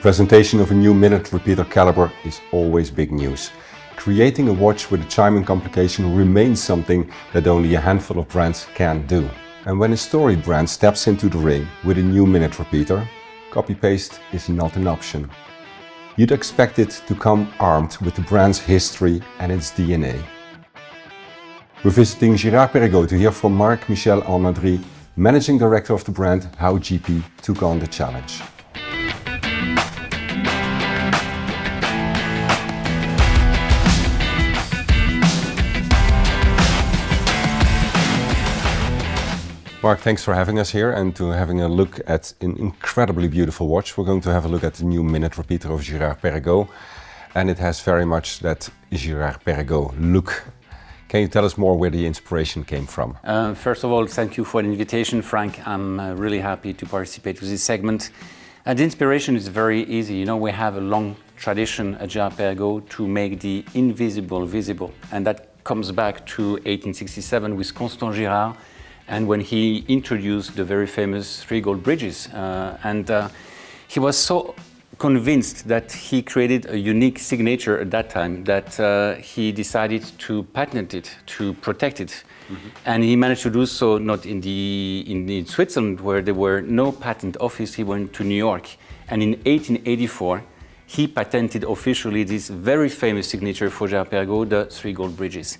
presentation of a new minute repeater caliber is always big news. Creating a watch with a chiming complication remains something that only a handful of brands can do. And when a storied brand steps into the ring with a new minute repeater, copy-paste is not an option. You'd expect it to come armed with the brand's history and its DNA. We're visiting Girard-Perregaux to hear from Marc Michel-Amadry, Managing Director of the brand, how GP took on the challenge. Marc, thanks for having us here and to having a look at an incredibly beautiful watch. We're going to have a look at the new minute repeater of Girard-Perregaux, and it has very much that Girard-Perregaux look. Can you tell us more where the inspiration came from? First of all, thank you for the invitation, Frank. I'm really happy to participate with this segment. The inspiration is very easy. You know, we have a long tradition at Girard-Perregaux to make the invisible visible, and that comes back to 1867 with Constant Girard, and when he introduced the very famous 3 gold bridges. He was so convinced that he created a unique signature at that time that he decided to patent it, to protect it. Mm-hmm. And he managed to do so not in Switzerland, where there were no patent office. He went to New York, and in 1884 he patented officially this very famous signature for Girard-Perregaux, the 3 gold bridges.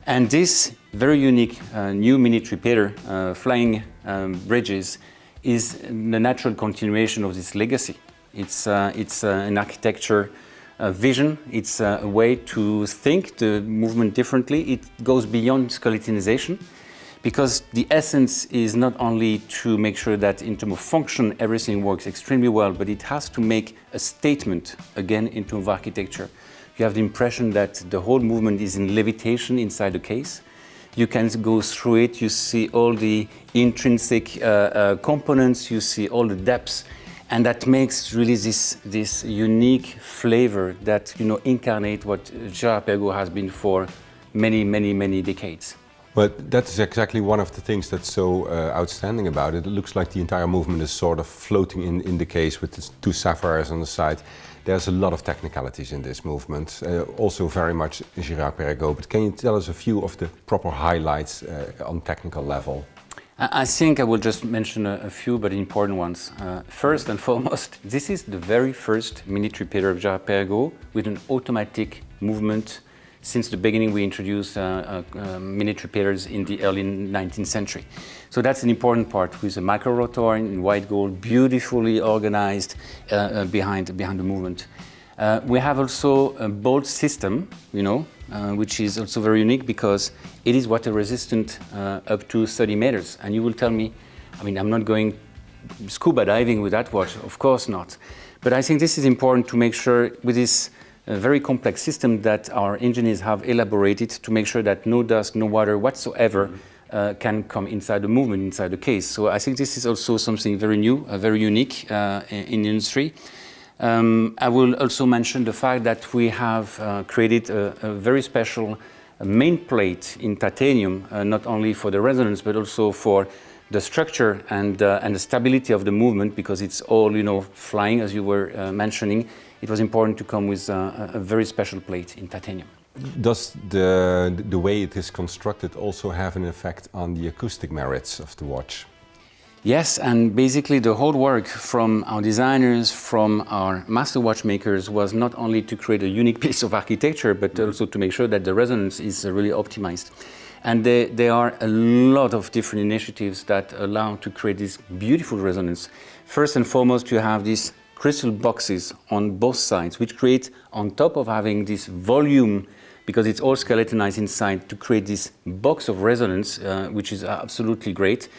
And this very unique new minute repeater, flying bridges, is the natural continuation of this legacy. It's an architecture vision. It's a way to think the movement differently. It goes beyond skeletonization, because the essence is not only to make sure that in terms of function everything works extremely well, but it has to make a statement again in terms of architecture. You have the impression that the whole movement is in levitation inside the case. You can go through it, you see all the intrinsic components, you see all the depths, and that makes really this unique flavor that, you know, incarnate what Girard-Perregaux has been for many decades. But that is exactly one of the things that's so outstanding about it. It looks like the entire movement is sort of floating in the case with the 2 sapphires on the side. There's a lot of technicalities in this movement, also very much Girard-Perregaux. But can you tell us a few of the proper highlights on technical level? I think I will just mention a few, but important ones. First and foremost, this is the very first minute repeater of Girard-Perregaux with an automatic movement. Since the beginning, we introduced minute repeaters in the early 19th century. So that's an important part, with a micro-rotor in white gold, beautifully organized behind the movement. We have also a bolt system, you know, which is also very unique because it is water resistant up to 30 meters. And you will tell me, I mean, I'm not going scuba diving with that watch, of course not. But I think this is important to make sure with this very complex system that our engineers have elaborated to make sure that no dust, no water whatsoever can come inside the movement, inside the case. So I think this is also something very new, very unique in the industry. I will also mention the fact that we have created a very special main plate in titanium, not only for the resonance but also for the structure and the stability of the movement, because it's all, you know, flying, as you were mentioning. It was important to come with a very special plate in titanium. Does the way it is constructed also have an effect on the acoustic merits of the watch? Yes, and basically the whole work from our designers, from our master watchmakers, was not only to create a unique piece of architecture, but also to make sure that the resonance is really optimized. And there are a lot of different initiatives that allow to create this beautiful resonance. First and foremost, you have these crystal boxes on both sides, which create, on top of having this volume, because it's all skeletonized inside, to create this box of resonance, which is absolutely great.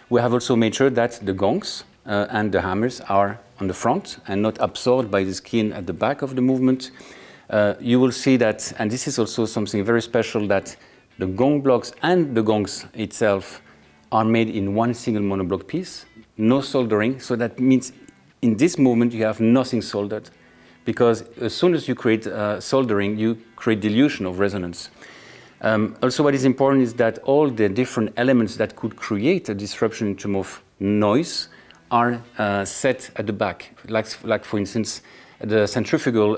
We have also made sure that the gongs and the hammers are on the front and not absorbed by the skin at the back of the movement. You will see that, and this is also something very special, that the gong blocks and the gongs itself are made in one single monobloc piece, no soldering. So that means in this movement you have nothing soldered, because as soon as you create soldering, you create dilution of resonance. Also, what is important is that all the different elements that could create a disruption in terms of noise are set at the back. Like for instance, the centrifugal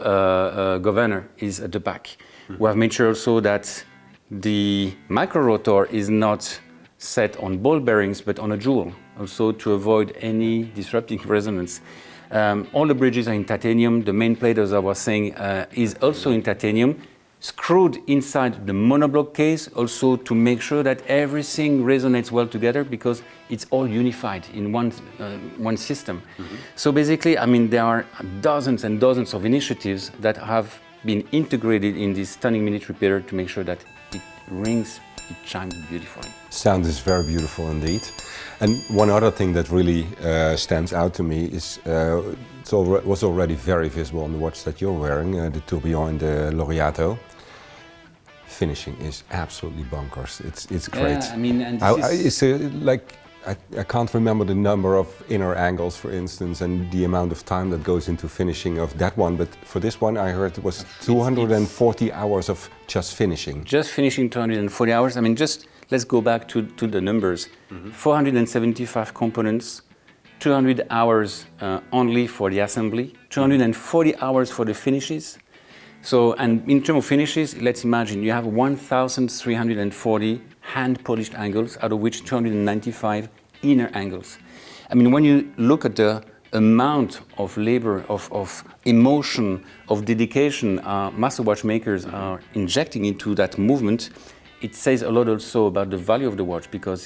governor is at the back. We have made sure also that the micro-rotor is not set on ball bearings but on a jewel, also to avoid any disrupting resonance. All the bridges are in titanium. The main plate, as I was saying, is also in titanium, screwed inside the monobloc case, also to make sure that everything resonates well together, because it's all unified in one system. So basically, I mean, there are dozens and dozens of initiatives that have been integrated in this stunning minute repeater to make sure that it rings, it chimes beautifully. Sound is very beautiful indeed. And one other thing that really stands out to me is was already very visible on the watch that you're wearing, the Tourbillon and the Laureato. Finishing is absolutely bonkers. It's great. Yeah, I mean, and I can't remember the number of inner angles, for instance, and the amount of time that goes into finishing of that one. But for this one, I heard it was 240 hours of just finishing. Just finishing 240 hours. I mean, just let's go back to the numbers. 475 components, 200 hours only for the assembly, 240 hours for the finishes. So, and in terms of finishes, let's imagine you have 1,340 hand-polished angles, out of which 295 inner angles. I mean, when you look at the amount of labor, of emotion, of dedication master watchmakers are injecting into that movement, it says a lot also about the value of the watch, because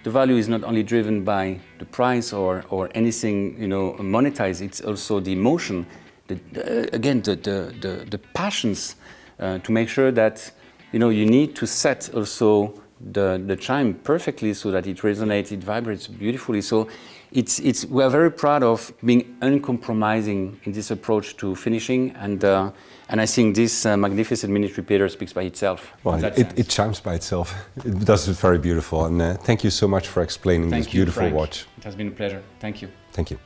the value is not only driven by the price or anything, you know, monetized. It's also the emotion. The passions to make sure that, you know, you need to set also the chime perfectly so that it resonates, it vibrates beautifully. So we are very proud of being uncompromising in this approach to finishing, and I think this magnificent minute repeater speaks by itself. Well, it chimes by itself. It does it very beautiful, and thank you so much for explaining this beautiful watch. It has been a pleasure. Thank you. Thank you.